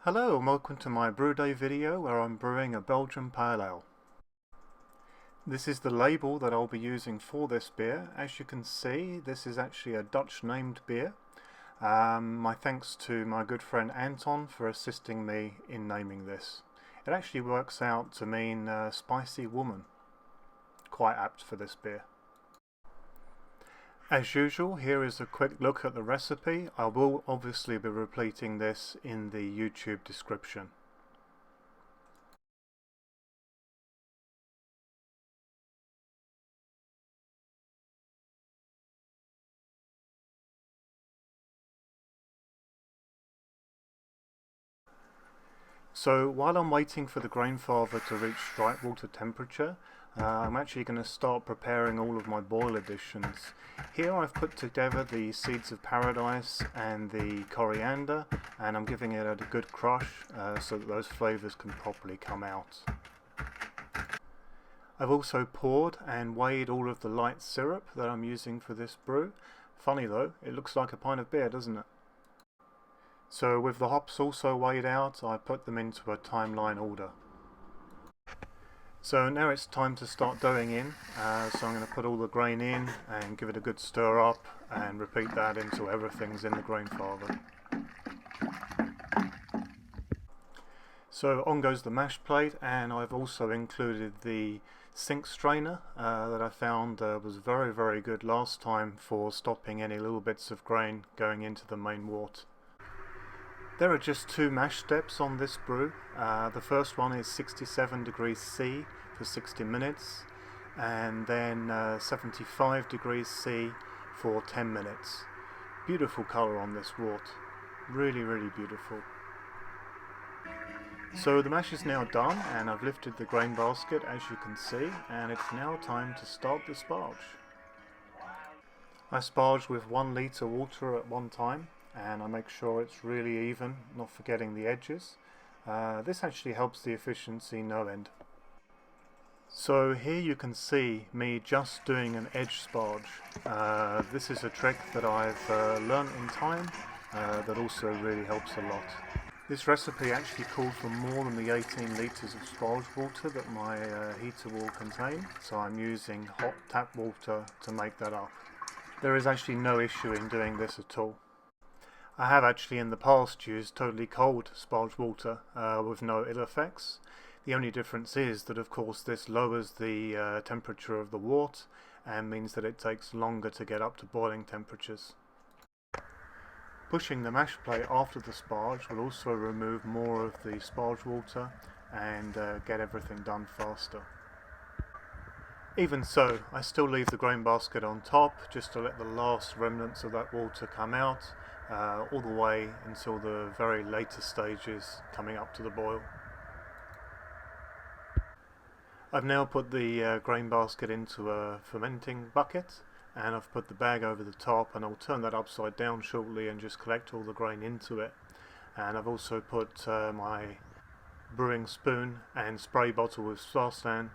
Hello and welcome to my brew day video where I'm brewing a Belgian pale ale. This is the label that I'll be using for this beer. As you can see, this is actually a Dutch named beer. My thanks to my good friend Anton for assisting me in naming this. It actually works out to mean spicy woman. Quite apt for this beer. As usual, here is a quick look at the recipe. I will obviously be repeating this in the YouTube description. So while I'm waiting for the Grainfather to reach strike water temperature, I'm actually going to start preparing all of my boil additions. Here I've put together the seeds of paradise and the coriander, and I'm giving it a good crush so that those flavours can properly come out. I've also poured and weighed all of the light syrup that I'm using for this brew. Funny though, it looks like a pint of beer, doesn't it? So with the hops also weighed out, I put them into a timeline order. So now it's time to start doughing in, so I'm going to put all the grain in and give it a good stir up and repeat that until everything's in the Grainfather. So on goes the mash plate, and I've also included the sink strainer that I found was very good last time for stopping any little bits of grain going into the main wort. There are just two mash steps on this brew. The first one is 67 degrees C for 60 minutes and then 75 degrees C for 10 minutes. Beautiful colour on this wort. Really beautiful. So the mash is now done and I've lifted the grain basket, as you can see, and it's now time to start the sparge. I sparge with 1 litre water at one time, and I make sure it's really even, not forgetting the edges. This actually helps the efficiency no end. So here you can see me just doing an edge sparge. This is a trick that I've learnt in time that also really helps a lot. This recipe actually called for more than the 18 litres of sparge water that my heater will contain, so I'm using hot tap water to make that up. There is actually no issue in doing this at all. I have actually in the past used totally cold sparge water with no ill effects. The only difference is that of course this lowers the temperature of the wort and means that it takes longer to get up to boiling temperatures. Pushing the mash plate after the sparge will also remove more of the sparge water and get everything done faster. Even so, I still leave the grain basket on top just to let the last remnants of that water come out all the way until the very later stages coming up to the boil. I've now put the grain basket into a fermenting bucket, and I've put the bag over the top, and I'll turn that upside down shortly and just collect all the grain into it. And I've also put my brewing spoon and spray bottle with Saaz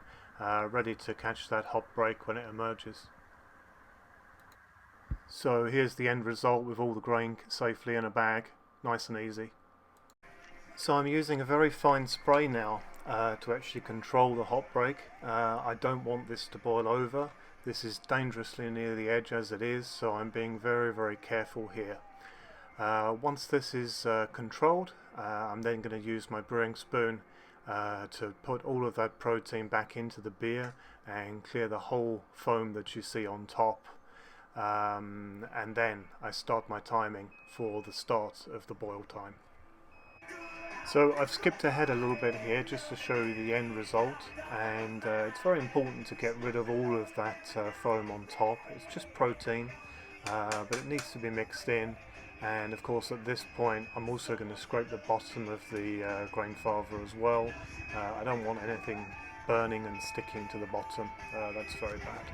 ready to catch that hop break when it emerges. So here's the end result with all the grain safely in a bag, nice and easy. So I'm using a very fine spray now to actually control the hop break. I don't want this to boil over. This is dangerously near the edge as it is, so I'm being very careful here. Once this is controlled, I'm then going to use my brewing spoon to put all of that protein back into the beer and clear the whole foam that you see on top. And then I start my timing for the start of the boil time. So I've skipped ahead a little bit here just to show you the end result, and it's very important to get rid of all of that foam on top. It's just protein, but it needs to be mixed in, and of course at this point I'm also going to scrape the bottom of the Grainfather as well. I don't want anything burning and sticking to the bottom, that's very bad.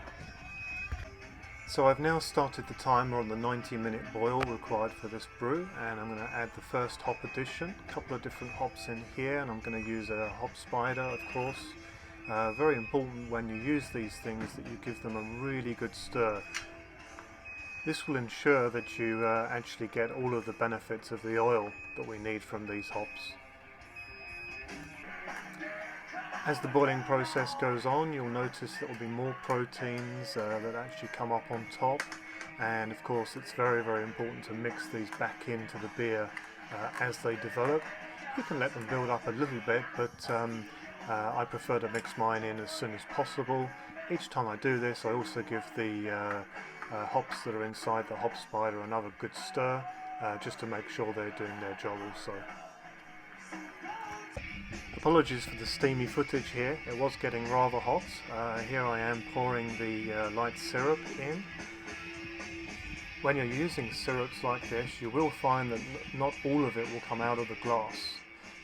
So I've now started the timer on the 90-minute boil required for this brew, and I'm going to add the first hop addition. A couple of different hops in here, and I'm going to use a hop spider, of course. Very important when you use these things that you give them a really good stir. This will ensure that you actually get all of the benefits of the oil that we need from these hops. As the boiling process goes on, you'll notice there will be more proteins that actually come up on top, and of course it's very, very important to mix these back into the beer as they develop. You can let them build up a little bit, but I prefer to mix mine in as soon as possible. Each time I do this, I also give the hops that are inside the hop spider another good stir, just to make sure they're doing their job also. Apologies for the steamy footage here, it was getting rather hot. Here I am pouring the light syrup in. When you're using syrups like this, you will find that not all of it will come out of the glass.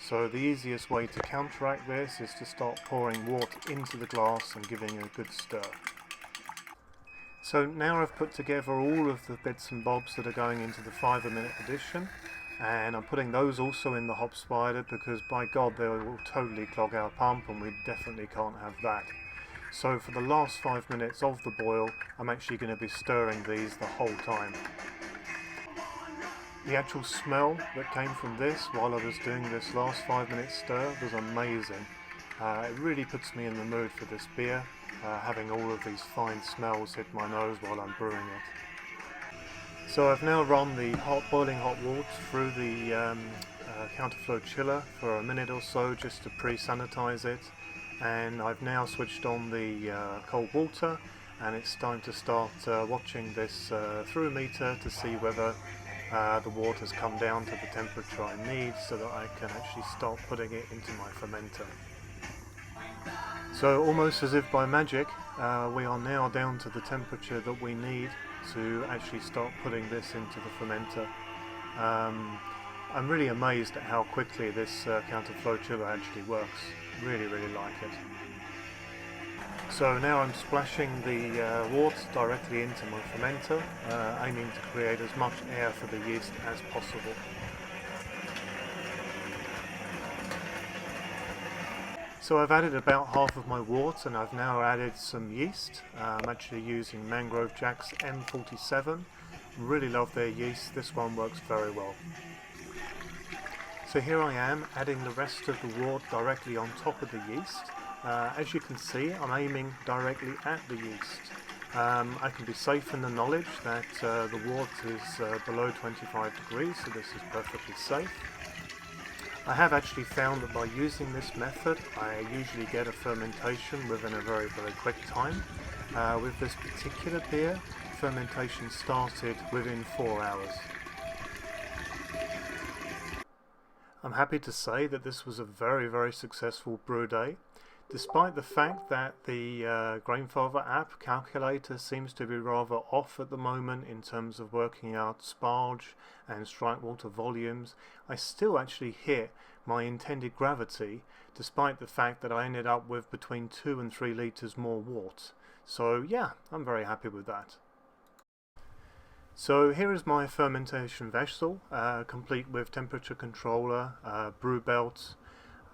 So the easiest way to counteract this is to start pouring water into the glass and giving a good stir. So now I've put together all of the bits and bobs that are going into the 5-minute edition, and I'm putting those also in the hop spider because by God they will totally clog our pump and we definitely can't have that. So for the last 5 minutes of the boil, I'm actually going to be stirring these the whole time. The actual smell that came from this while I was doing this last 5-minute stir was amazing. It really puts me in the mood for this beer, having all of these fine smells hit my nose while I'm brewing it. So I've now run the boiling hot water through the counterflow chiller for a minute or so just to pre-sanitize it, and I've now switched on the cold water, and it's time to start watching this through a meter to see whether the water's come down to the temperature I need so that I can actually start putting it into my fermenter. So almost as if by magic, we are now down to the temperature that we need to actually start putting this into the fermenter. I'm really amazed at how quickly this counterflow chiller actually works. Really, really like it. So now I'm splashing the water directly into my fermenter, aiming to create as much air for the yeast as possible. So I've added about half of my wort and I've now added some yeast. I'm actually using Mangrove Jack's M47. Really love their yeast, this one works very well. So here I am adding the rest of the wort directly on top of the yeast. As you can see, I'm aiming directly at the yeast. I can be safe in the knowledge that the wort is below 25 degrees, so this is perfectly safe. I have actually found that by using this method, I usually get a fermentation within a very, very quick time. With this particular beer, fermentation started within 4 hours. I'm happy to say that this was a very, very successful brew day. Despite the fact that the Grainfather app calculator seems to be rather off at the moment in terms of working out sparge and strike water volumes, I still actually hit my intended gravity despite the fact that I ended up with between 2 and 3 litres more wort. So yeah, I'm very happy with that. So here is my fermentation vessel, complete with temperature controller, brew belt,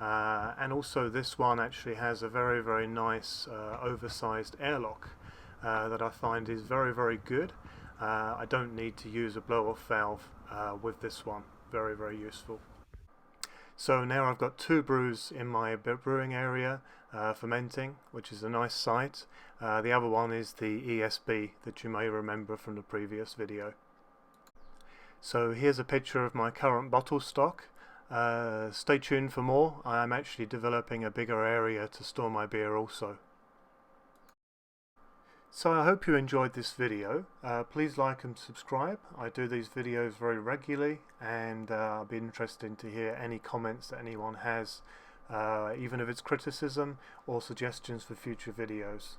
and also this one actually has a very, very nice oversized airlock that I find is very, very good. I don't need to use a blow-off valve with this one. Very, very useful. So now I've got 2 brews in my brewing area fermenting, which is a nice sight. The other one is the ESB that you may remember from the previous video. So here's a picture of my current bottle stock. Stay tuned for more. I am actually developing a bigger area to store my beer also. So I hope you enjoyed this video. Please like and subscribe. I do these videos very regularly, and I'll be interested to hear any comments that anyone has, even if it's criticism or suggestions for future videos.